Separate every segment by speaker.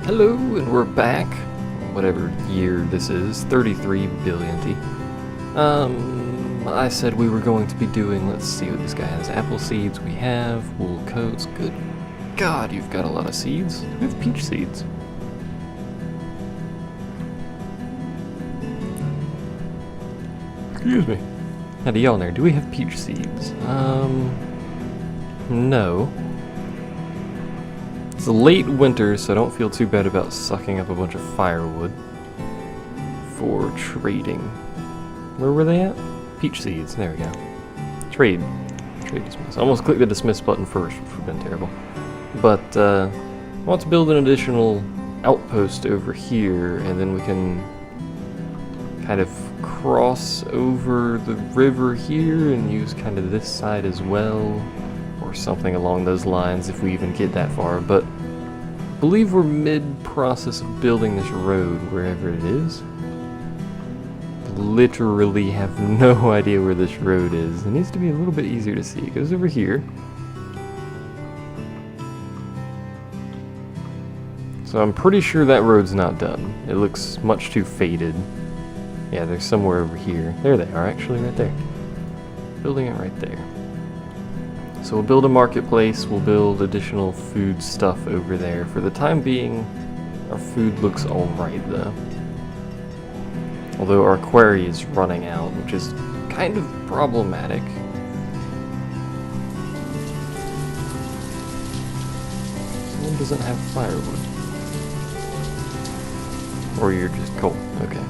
Speaker 1: Hello, and we're back. Whatever year this is, 33 billionth. I said we were going to be doing, let's see what this guy has. Apple seeds we have, wool coats, good God, you've got a lot of seeds. We have peach seeds. Excuse me. Howdy y'all there, do we have peach seeds? No. It's late winter, so I don't feel too bad about sucking up a bunch of firewood for trading. Where were they at? Peach seeds, there we go. Trade. Trade dismiss. I almost clicked the dismiss button first, which would have been terrible. But I want to build an additional outpost over here, and then we can kind of cross over the river here and use kind of this side as well, or something along those lines if we even get that far. But I believe we're mid-process of building this road wherever it is. Literally have no idea where this road is. It needs to be a little bit easier to see. It goes over here. So I'm pretty sure that road's not done. It looks much too faded. Yeah, they're somewhere over here. There they are, actually, right there. Building it right there. So we'll build a marketplace, we'll build additional food stuff over there. For the time being, our food looks alright though. Although our quarry is running out, which is kind of problematic. Someone doesn't have firewood. Or you're just cold, okay.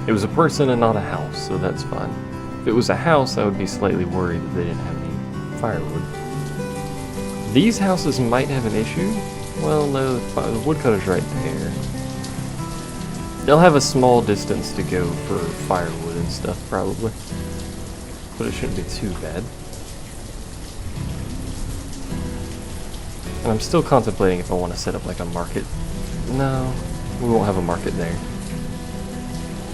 Speaker 1: It was a person and not a house, so that's fine. If it was a house, I would be slightly worried that they didn't have any firewood. These houses might have an issue. Well, no, the woodcutter's right there. They'll have a small distance to go for firewood and stuff, probably. But it shouldn't be too bad. And I'm still contemplating if I want to set up like a market. No, we won't have a market there.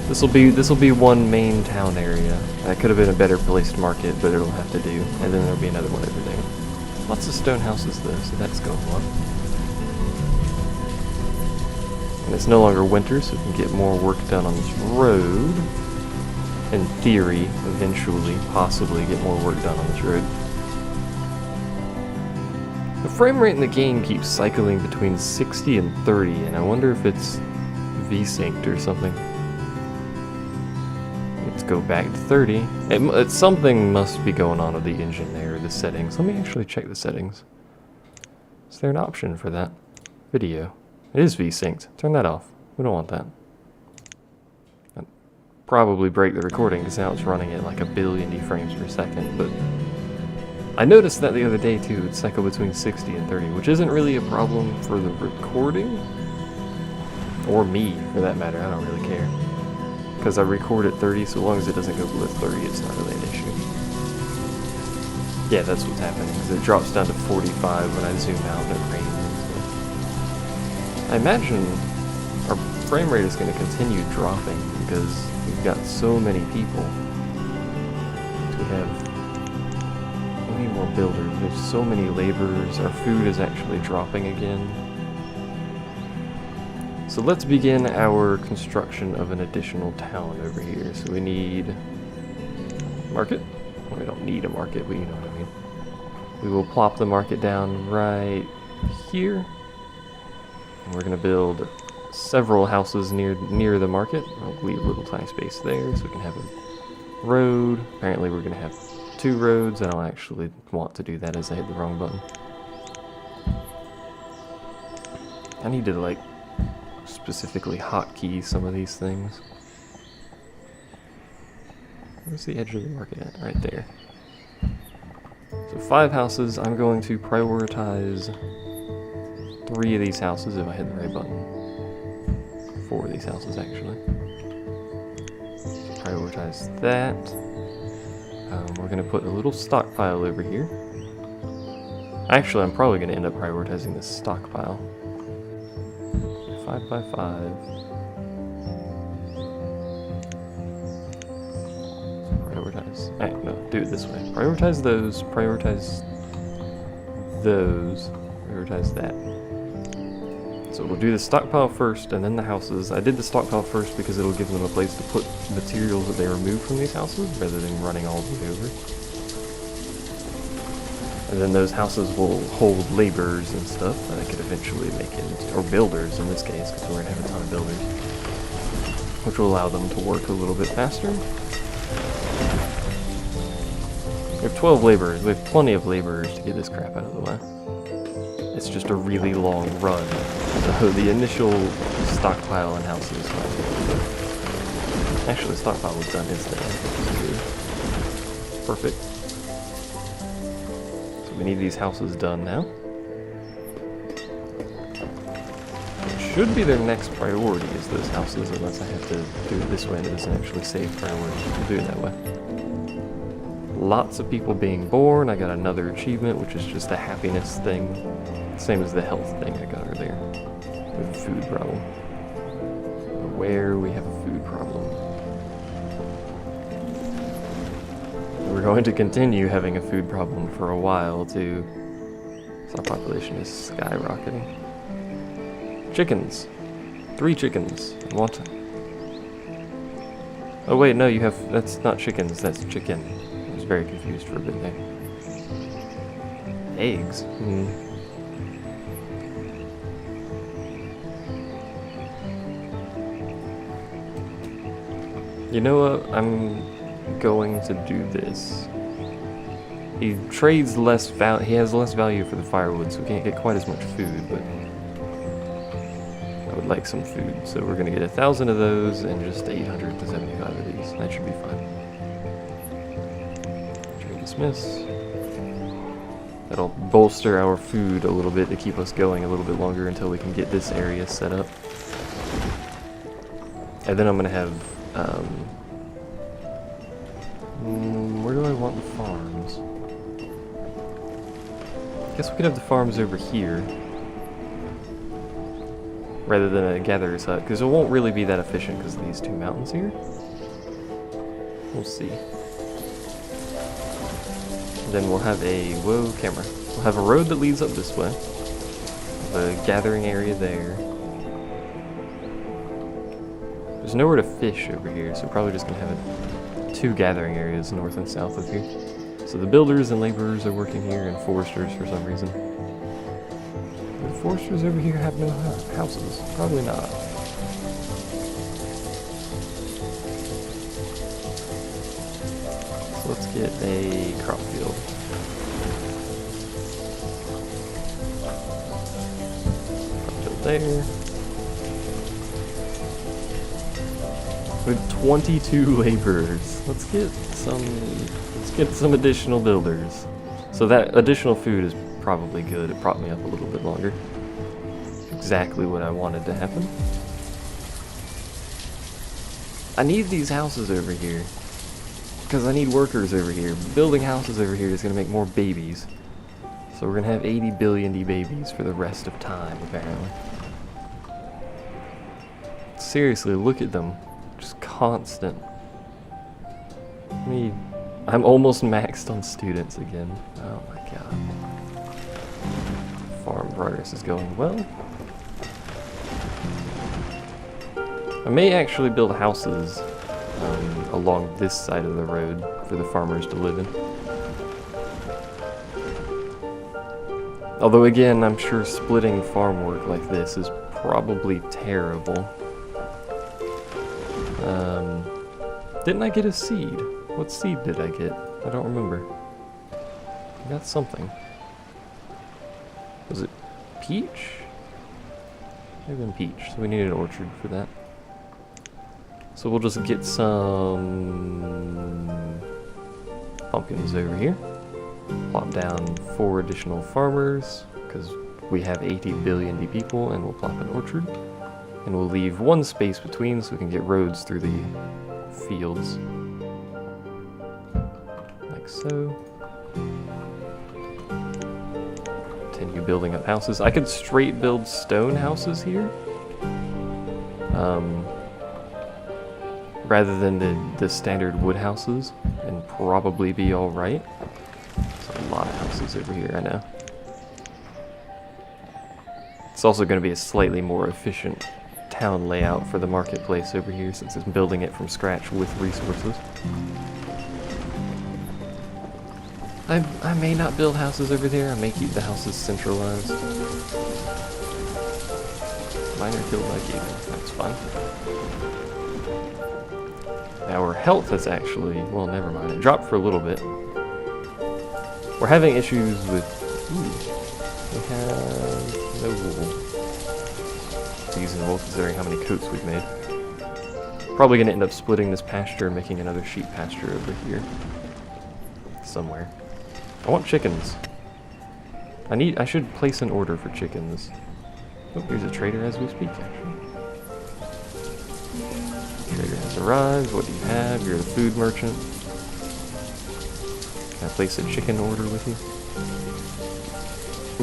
Speaker 1: This'll be one main town area. That could have been a better placed market, but it'll have to do. And then there'll be another one over there. Lots of stone houses though, so that's going well. And it's no longer winter, so we can get more work done on this road. In theory, eventually, possibly get more work done on this road. The frame rate in the game keeps cycling between 60 and 30, and I wonder if it's V-synced or something. Let's go back to 30. Something must be going on with the engine there, or the settings. Let me actually check the settings. Is there an option for that? Video. It is V-synced. Turn that off. We don't want that. That'd probably break the recording because now it's running at like 1 billion frames per second, but I noticed that the other day too. It'd cycle between 60 and 30, which isn't really a problem for the recording. Or me, for that matter. I don't really care. Because I record at 30, so long as it doesn't go below 30, it's not really an issue. Yeah, that's what's happening. It drops down to 45 when I zoom out and it rains. I imagine our frame rate is going to continue dropping because we've got so many people. We have many more builders. There's so many laborers. Our food is actually dropping again. So let's begin our construction of an additional town over here. So we need market. Well, we don't need a market, but you know what I mean. We will plop the market down right here. And we're going to build several houses near the market. I'll leave a little tiny space there so we can have a road. Apparently we're going to have 2 roads. I don't actually want to do that as I hit the wrong button. I need to like specifically hotkey some of these things. Where's the edge of the market at? Right there. So 5 houses. I'm going to prioritize 3 of these houses if I hit the right button. 4 of these houses actually. Prioritize that. We're going to put a little stockpile over here. Actually, I'm probably going to end up prioritizing this stockpile. 5 by 5. Prioritize. No, do it this way. Prioritize those. Prioritize those. Prioritize that. So we'll do the stockpile first and then the houses. I did the stockpile first because it'll give them a place to put materials that they remove from these houses rather than running all the way over. And then those houses will hold laborers and stuff that I could eventually make into, or builders in this case, because we're going to have a ton of builders, which will allow them to work a little bit faster. We have 12 laborers. We have plenty of laborers to get this crap out of the way. It's just a really long run. So the initial stockpile and houses. Actually, the stockpile was done instantly. Perfect. So we need these houses done now. It should be their next priority is those houses, unless I have to do it this way and it doesn't actually save priority. We'll do it that way. Lots of people being born. I got another achievement, which is just a happiness thing. Same as the health thing I got earlier. We have a food problem. Where we have a food problem. We're going to continue having a food problem for a while too. So our population is skyrocketing. Chickens. 3 chickens. I want. Oh wait, no, you have. That's not chickens. That's chicken. I was very confused for a bit there. Eggs. You know what? I'm going to do this. He trades less value. He has less value for the firewood, so we can't get quite as much food. But I would like some food, so we're gonna get 1,000 of those and just 875 of these. That should be fine. Trade dismiss. That'll bolster our food a little bit to keep us going a little bit longer until we can get this area set up. And then I'm gonna have. Where do I want the farms? I guess we could have the farms over here rather than a gatherer's hut, because it won't really be that efficient because of these 2 mountains here. We'll see. And then we'll have a camera. We'll have a road that leads up this way. The gathering area there. There's nowhere to fish over here, so we're probably just gonna have 2 gathering areas north and south of here. So the builders and laborers are working here, and foresters for some reason. Do the foresters over here have no houses? Probably not. So let's get a crop field. Crop field there. With 22 laborers. Let's get some additional builders. So that additional food is probably good. It propped me up a little bit longer. Exactly what I wanted to happen. I need these houses over here. Because I need workers over here. Building houses over here is going to make more babies. So we're going to have 80 billion babies for the rest of time, apparently. Seriously, look at them. Just constant. I'm almost maxed on students again. Oh my god. Farm progress is going well. I may actually build houses along this side of the road for the farmers to live in. Although again, I'm sure splitting farm work like this is probably terrible. Didn't I get a seed? What seed did I get? I don't remember. I got something. Was it peach? Maybe been peach, so we need an orchard for that. So we'll just get some pumpkins over here. Plop down 4 additional farmers, because we have 80 billion people, and we'll plop an orchard. And we'll leave 1 space between so we can get roads through the fields. Like so. Continue building up houses. I could straight build stone houses here. Rather than the standard wood houses, and probably be alright. There's a lot of houses over here, I know. It's also going to be a slightly more efficient town layout for the marketplace over here, since it's building it from scratch with resources. I may not build houses over there. I may keep the houses centralized. Mine are killed like you. That's fine. Our health is actually... well, never mind. It dropped for a little bit. We're having issues with... we have no wool. Seasonable, considering how many coats we've made. Probably going to end up splitting this pasture and making another sheep pasture over here. Somewhere. I want chickens. I should place an order for chickens. Oh, here's a trader as we speak, actually. Trader has arrived. What do you have? You're the food merchant. Can I place a chicken order with you?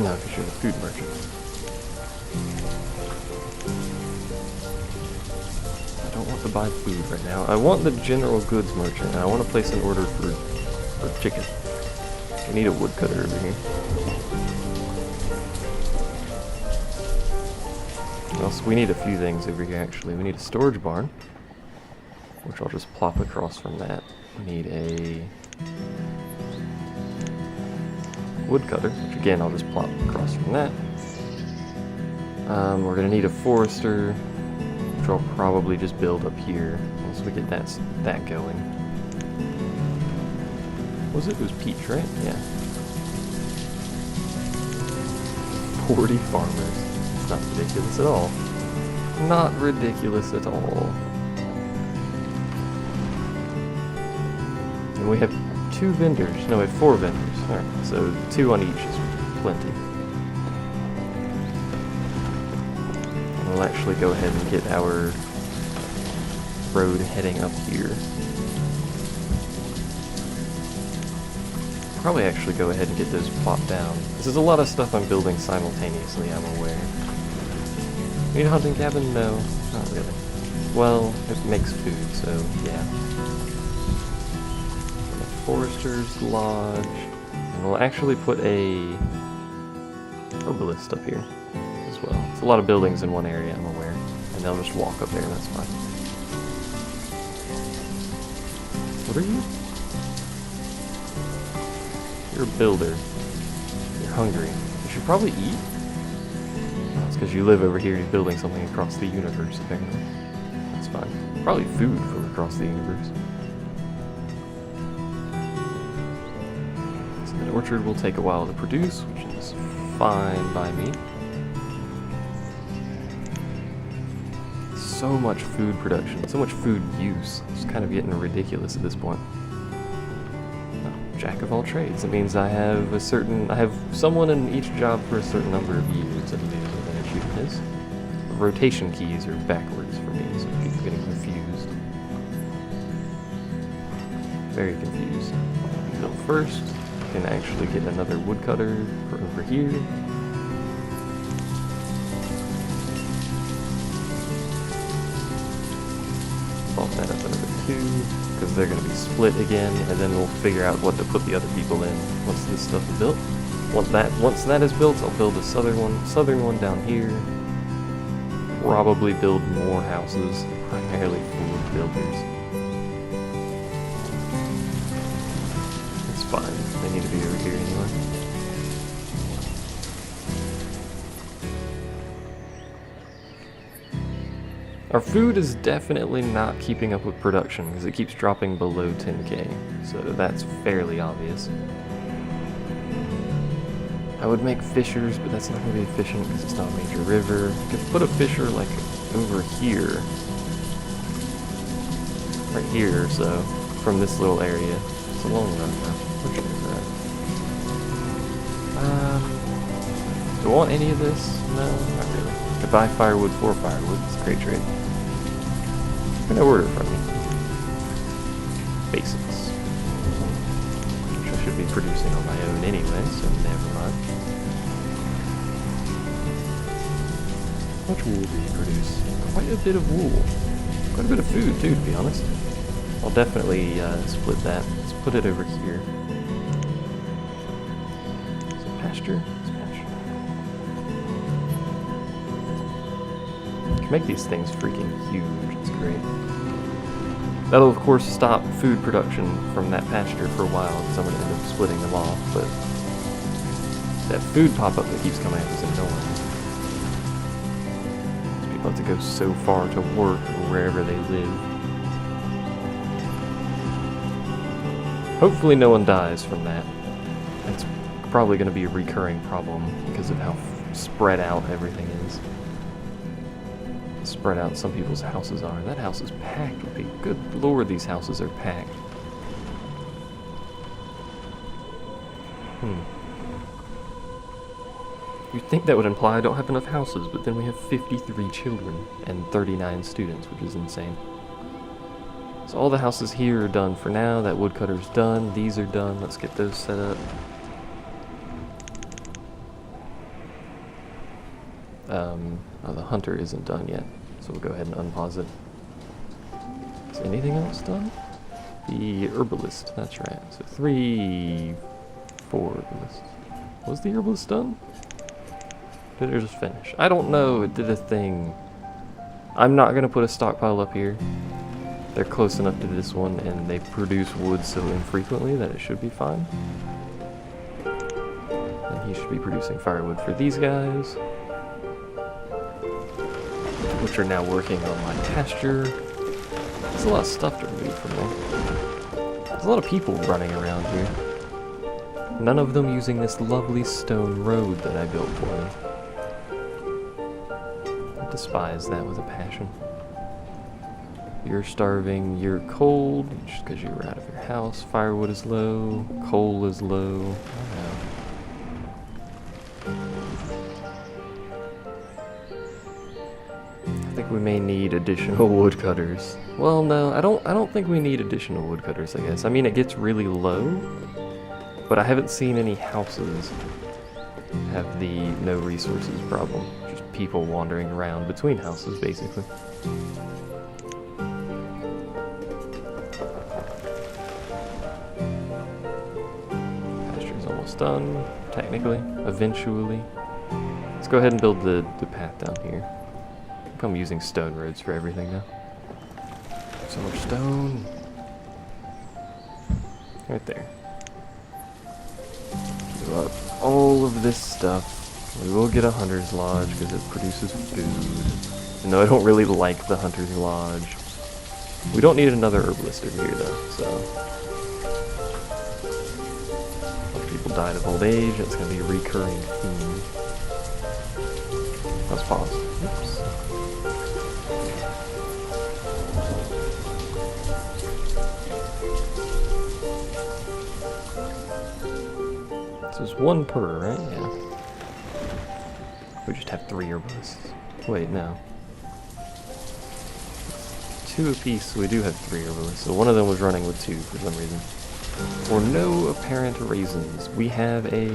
Speaker 1: No, because you're the food merchant. I don't want to buy food right now. I want the general goods merchant, and I want to place an order for chicken. We need a woodcutter over here. Also, we need a few things over here, actually. We need a storage barn, which I'll just plop across from that. We need a woodcutter, which again I'll just plop across from that. We're going to need a forester, which I'll probably just build up here once we get that going. Was it? It was peach, right? Yeah. 40 farmers. It's not ridiculous at all. Not ridiculous at all. And we have 2 vendors. No, we have 4 vendors. Alright, so 2 on each is plenty. And we'll actually go ahead and get our road heading up here. Probably actually go ahead and get those plopped down. This is a lot of stuff I'm building simultaneously, I'm aware. Need a hunting cabin? No, not really. Well, it makes food, so yeah. A forester's lodge. And we'll actually put a herbalist up here as well. It's a lot of buildings in one area, I'm aware. And they'll just walk up there, and that's fine. What are you? You're a builder. You're hungry. You should probably eat. Oh, it's because you live over here, you're building something across the universe, apparently. That's fine. Probably food from across the universe. So the orchard will take a while to produce, which is fine by me. So much food production, so much food use. It's kind of getting ridiculous at this point. Jack of all trades. It means I have someone in each job for a certain number of years, I believe what that achievement is. The rotation keys are backwards for me, so I keep getting confused. Very confused. So first, I can actually get another woodcutter for over here. Bump that up another 2. Because they're going to be split again, and then we'll figure out what to put the other people in once this stuff is built. Once that is built, I'll build a southern one down here. Probably build more houses, primarily full of builders. It's fine. They need to be over here anyway. Our food is definitely not keeping up with production because it keeps dropping below 10k, so that's fairly obvious. I would make fishers, but that's not going to be efficient because it's not a major river. I could put a fisher like over here, right here or so, from this little area. It's a long run though. Which is do I want any of this? No, not really. I could buy firewood for firewood. It's a great trade. What can I order from you? Basics. Which I should be producing on my own anyway, so never mind. How much wool do you produce? Quite a bit of wool. Quite a bit of food too, to be honest. I'll definitely split that. Let's put it over here. Is it pasture? It's pasture. can make these things freaking huge. It's great. That'll of course stop food production from that pasture for a while because I'm going to end up splitting them off, but that food pop-up that keeps coming up is annoying. People have to go so far to work or wherever they live. Hopefully no one dies from that. That's probably going to be a recurring problem because of how spread out everything is. Spread out some people's houses are. That house is packed with people. Good lord, these houses are packed. You'd think that would imply I don't have enough houses, but then we have 53 children and 39 students, which is insane. So all the houses here are done for now. That woodcutter's done. These are done. Let's get those set up. Oh, the hunter isn't done yet, so we'll go ahead and unpause it. Is anything else done? The herbalist, that's right. So 3, 4 herbalists. Was the herbalist done? Did it just finish? I don't know, it did a thing. I'm not gonna put a stockpile up here. They're close enough to this one and they produce wood so infrequently that it should be fine. And he should be producing firewood for these guys, which are now working on my pasture. There's a lot of stuff to remove from there. There's a lot of people running around here. None of them using this lovely stone road that I built for them. I despise that with a passion. You're starving, you're cold, just because you were out of your house. Firewood is low, coal is low. I don't know. I think we may need additional woodcutters. Well, no, I don't think we need additional woodcutters, I guess. I mean, it gets really low, but I haven't seen any houses have the no resources problem. Just people wandering around between houses, basically. Pasture's almost done, technically, eventually. Let's go ahead and build the path down here. I'm using stone roads for everything now. So much stone. Right there. Give up all of this stuff. We will get a hunter's lodge because it produces food. And though I don't really like the hunter's lodge, we don't need another herbalist over here though, so. A lot of people died of old age, that's going to be a recurring theme. Let's pause. Oops. So it's 1 per, right? Yeah. We just have 3 herbalists. Wait, no. 2 apiece, so we do have 3 herbalists. So one of them was running with 2 for some reason. For no apparent reasons, we have a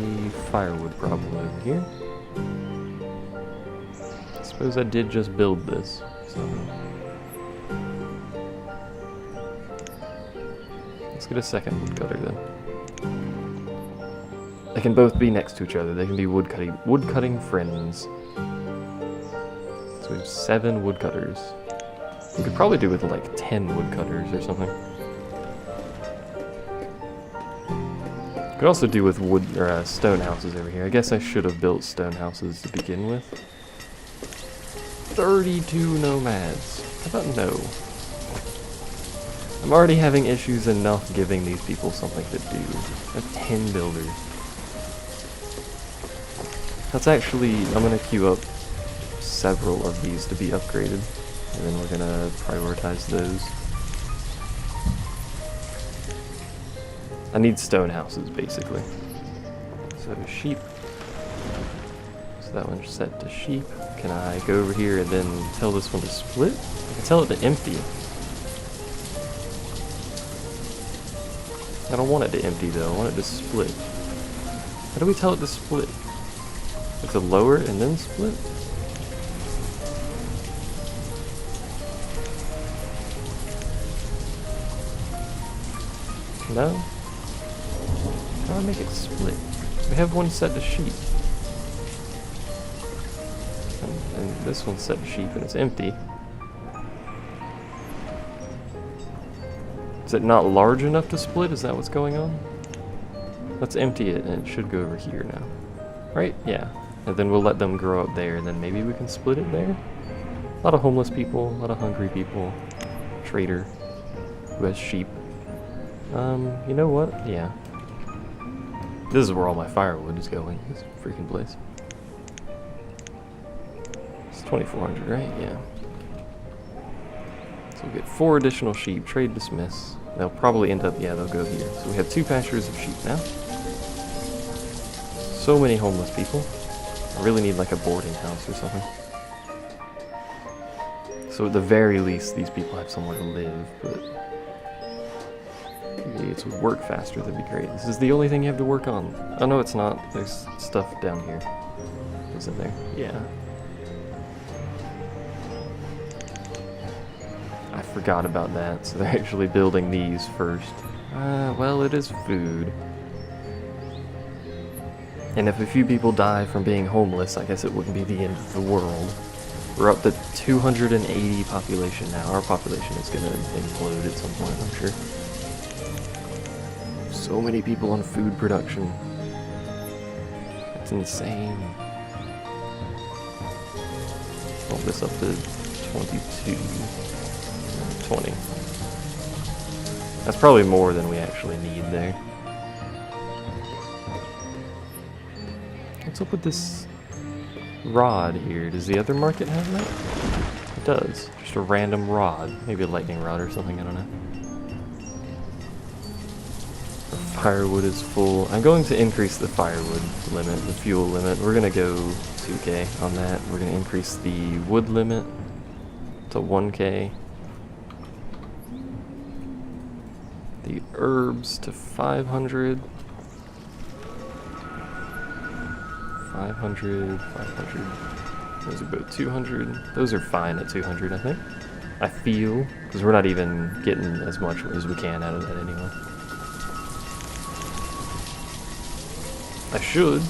Speaker 1: firewood problem over here. I suppose I did just build this, so. Let's get a second woodcutter then. They can both be next to each other. They can be woodcutting friends. So we have 7 woodcutters. We could probably do with like 10 woodcutters or something. Could also do with wood or stone houses over here. I guess I should have built stone houses to begin with. 32 nomads. How about no? I'm already having issues enough giving these people something to do. I have 10 builders. That's actually, I'm going to queue up several of these to be upgraded, and then we're going to prioritize those. I need stone houses, basically. So sheep. So that one's set to sheep. Can I go over here and then tell this one to split? I can tell it to empty. I don't want it to empty though, I want it to split. How do we tell it to split? We have to lower it and then split? No? How do I make it split? We have one set to sheep. and this one's set to sheep and it's empty. Is it not large enough to split? Is that what's going on? Let's empty it and it should go over here now. Right? Yeah. And then we'll let them grow up there and then maybe we can split it there? A lot of homeless people, a lot of hungry people. Trader who has sheep. You know what? Yeah. This is where all my firewood is going. This freaking place. It's 2,400, right? Yeah. So we'll get 4 additional sheep. Trade dismiss. They'll probably end up, yeah, they'll go here. So we have 2 pastures of sheep now. So many homeless people. I really need like a boarding house or something. So at the very least, these people have somewhere to live, but if you idiots would work faster, that'd be great. This is the only thing you have to work on. Oh no, it's not. There's stuff down here. Isn't there? Yeah. I forgot about that, so they're actually building these first. Well, it is food. And if a few people die from being homeless, I guess it wouldn't be the end of the world. We're up to 280 population now. Our population is gonna implode at some point, I'm sure. So many people on food production. That's insane. Bump this up to 22. 20. That's probably more than we actually need there. What's up with this rod here? Does the other market have that? It does. Just a random rod. Maybe a lightning rod or something, I don't know. The firewood is full. I'm going to increase the firewood limit, the fuel limit. We're going to go 2k on that. We're going to increase the wood limit to 1k. The herbs to 500. 500, 500. Those are both 200. Those are fine at 200, I think. I feel, because we're not even getting as much as we can out of that anyway. I should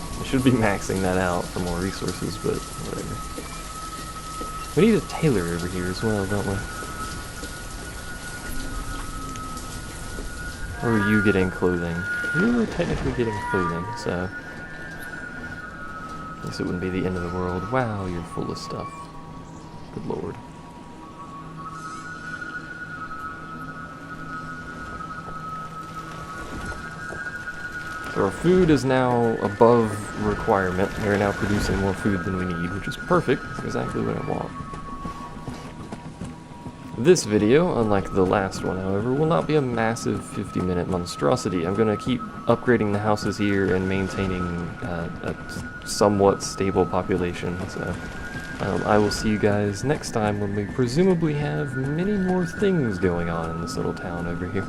Speaker 1: be maxing that out for more resources, but whatever. We need a tailor over here as well, don't we? Or are you getting clothing? You were technically getting clothing, so I guess it wouldn't be the end of the world. Wow, you're full of stuff. Good lord. So our food is now above requirement. We're now producing more food than we need, which is perfect. That's exactly what I want. This video, unlike the last one, however, will not be a massive 50-minute monstrosity. I'm going to keep upgrading the houses here and maintaining a somewhat stable population. So I will see you guys next time when we presumably have many more things going on in this little town over here.